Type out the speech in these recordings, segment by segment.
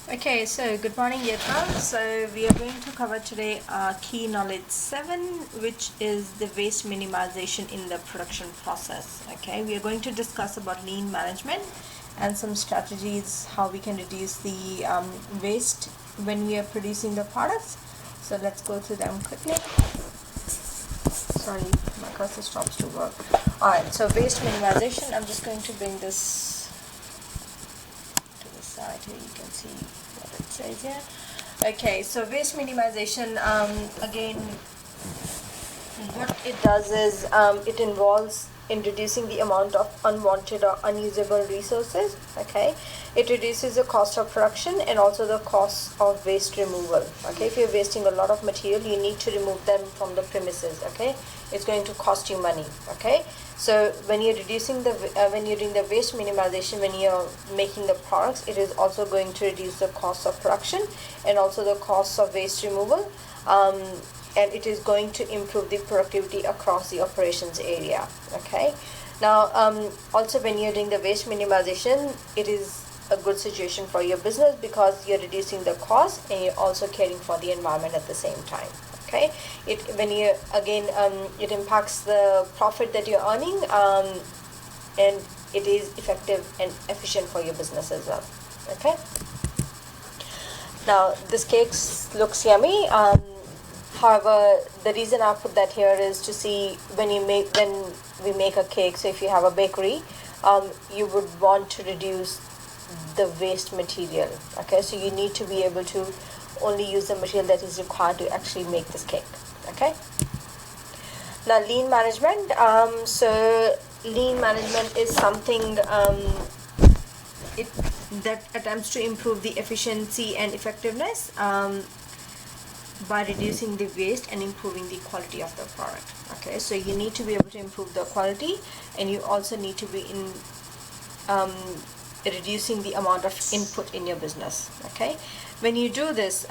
Okay, so good morning, Yatra. So we are going to cover today key knowledge 7, which is the waste minimization in the production process. Okay, we are going to discuss about lean management and some strategies how we can reduce the waste when we are producing the products. So let's go through them quickly. Sorry, my cursor stops to work. Alright, so waste minimization. I'm just going to bring this to the side here. You can see what it says here. Okay, so waste minimization, again, what it does is it involves in reducing the amount of unwanted or unusable resources. Okay, it reduces the cost of production and also the cost of waste removal. Okay, if you're wasting a lot of material, you need to remove them from the premises. Okay, it's going to cost you money. Okay, so when you're reducing the when you're doing the waste minimization, when you're making the products, it is also going to reduce the cost of production and also the cost of waste removal. And it is going to improve the productivity across the operations area. Okay, now also when you're doing the waste minimization, it is a good situation for your business because you're reducing the cost and you're also caring for the environment at the same time. Okay, it when you again it impacts the profit that you're earning, and it is effective and efficient for your business as well. Okay, now this cake looks yummy. However, the reason I put that here is to see when we make a cake. So if you have a bakery, you would want to reduce the waste material. Okay, so you need to be able to only use the material that is required to actually make this cake. Okay. Now lean management. So lean management is something it that attempts to improve the efficiency and effectiveness. By reducing the waste and improving the quality of the product. Okay, so you need to be able to improve the quality and you also need to be in reducing the amount of input in your business. Okay, when you do this,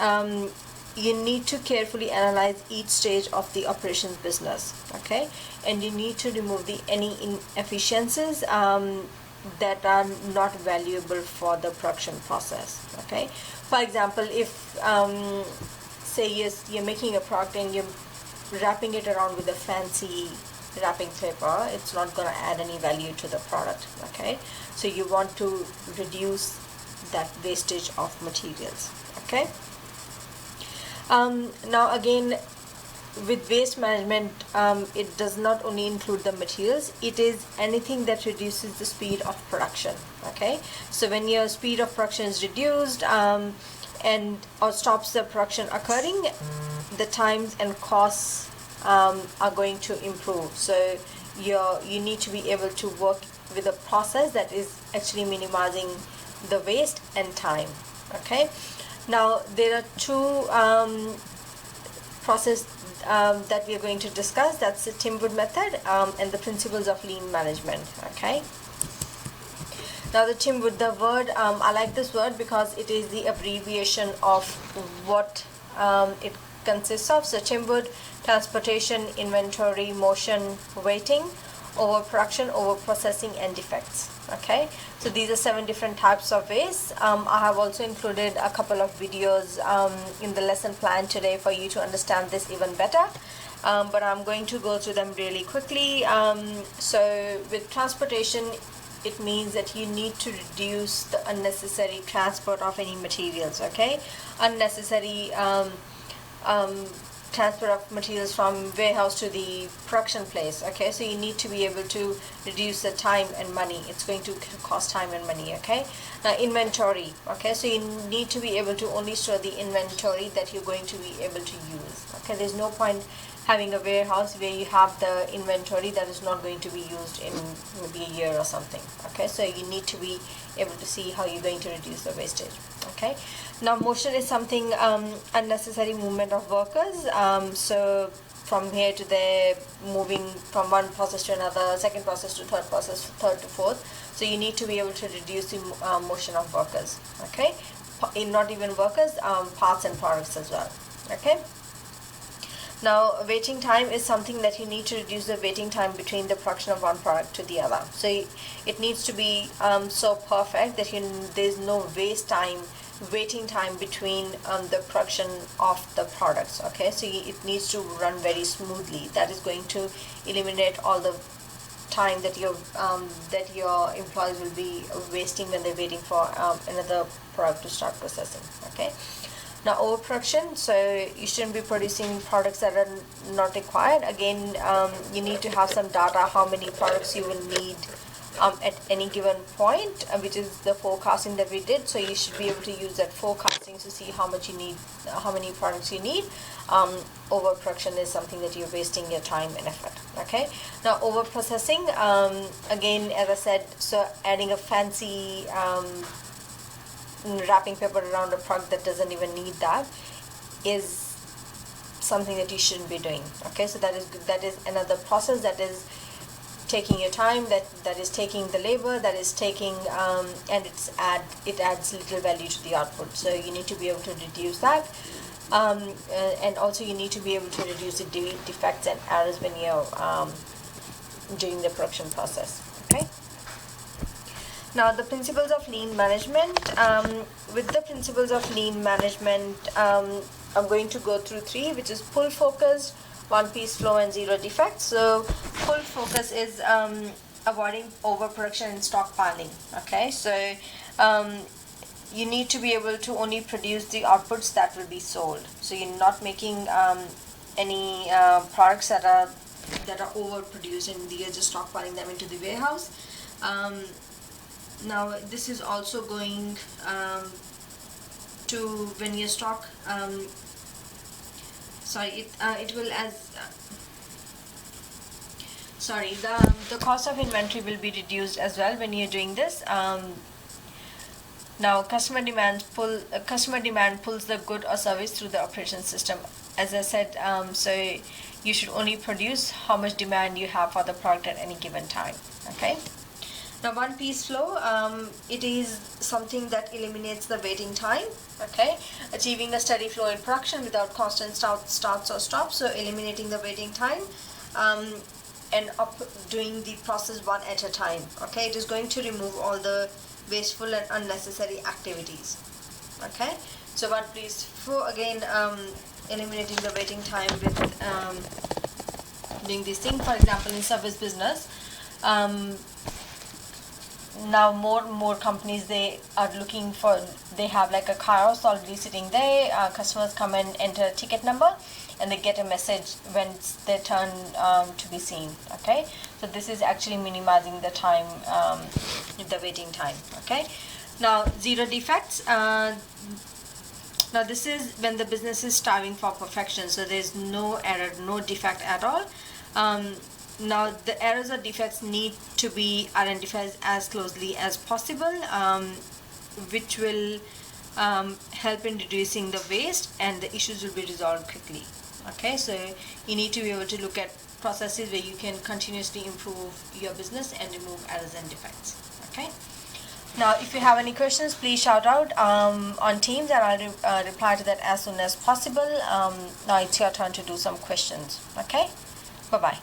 you need to carefully analyze each stage of the operations business. Okay, and you need to remove the any inefficiencies that are not valuable for the production process. Okay, for example, if say yes, you're making a product and you're wrapping it around with a fancy wrapping paper, it's not going to add any value to the product. Okay, so you want to reduce that wastage of materials. Okay, now again, with waste management, it does not only include the materials, it is anything that reduces the speed of production. Okay, so when your speed of production is reduced, and or stops the production occurring, the times and costs are going to improve. So you need to be able to work with a process that is actually minimizing the waste and time. Okay, now there are two process that we are going to discuss. That's the Timwood method and the principles of lean management. Okay, now the Timwood, the word, I like this word because it is the abbreviation of what it consists of. So Timwood: transportation, inventory, motion, waiting, overproduction, overprocessing, and defects. Okay, so these are 7 different types of waste. I have also included a couple of videos in the lesson plan today for you to understand this even better. But I'm going to go through them really quickly. So with transportation, it means that you need to reduce the unnecessary transport of any materials. Okay, unnecessary transfer of materials from warehouse to the production place. Okay, so you need to be able to reduce the time and money. It's going to cost time and money. Okay, now inventory. Okay, so you need to be able to only store the inventory that you're going to be able to use. Okay, there's no point having a warehouse where you have the inventory that is not going to be used in maybe a year or something. Okay, so you need to be able to see how you're going to reduce the wastage. Okay, now motion is something unnecessary movement of workers. So from here to there, moving from one process to another, second process to third process, third to fourth. So you need to be able to reduce the motion of workers. Okay, not even workers, parts and products as well. Okay. Now, waiting time is something that you need to reduce the waiting time between the production of one product to the other. So it needs to be so perfect that there's no waste time waiting time between the production of the products. Okay, so it needs to run very smoothly. That is going to eliminate all the time that your employees will be wasting when they're waiting for another product to start processing. Okay, now overproduction, so you shouldn't be producing products that are not required. Again, you need to have some data how many products you will need at any given point, which is the forecasting that we did. So you should be able to use that forecasting to see how much you need, how many products you need. Overproduction is something that you're wasting your time and effort. Okay, now overprocessing, again, as I said, so adding a fancy wrapping paper around a product that doesn't even need that is something that you shouldn't be doing. Okay, so that is another process that is taking your time, that is taking the labor, that is taking and it adds little value to the output. So you need to be able to reduce that, and also you need to be able to reduce the defects and errors when you're doing the production process. Okay, now the principles of lean management. With the principles of lean management, I'm going to go through 3, which is pull focus, one piece flow, and zero defects. So pull focus is avoiding overproduction and stockpiling. Okay, so you need to be able to only produce the outputs that will be sold. So you're not making any products that are overproduced and you're just stockpiling them into the warehouse. Now this is also going to, when you stock, it will the cost of inventory will be reduced as well when you're doing this. Now customer demand pulls the good or service through the operation system. As I said, so you should only produce how much demand you have for the product at any given time. Okay, now one piece flow, it is something that eliminates the waiting time. Okay, achieving a steady flow in production without constant starts or stops, so eliminating the waiting time, and doing the process one at a time. Okay, it is going to remove all the wasteful and unnecessary activities. Okay, so one piece flow, again, eliminating the waiting time with doing this thing. For example, in service business, now more companies, they are looking for, they have like a kiosk already sitting there. Customers come and enter a ticket number and they get a message when it's their turn to be seen. Okay, so this is actually minimizing the time, the waiting time. Okay, now zero defects. Now this is when the business is striving for perfection, so there's no error, no defect at all. Now the errors or defects need to be identified as closely as possible, which will help in reducing the waste, and the issues will be resolved quickly. Okay, so you need to be able to look at processes where you can continuously improve your business and remove errors and defects. Okay, now if you have any questions, please shout out on Teams, and I'll reply to that as soon as possible. Now it's your turn to do some questions. Okay, bye bye.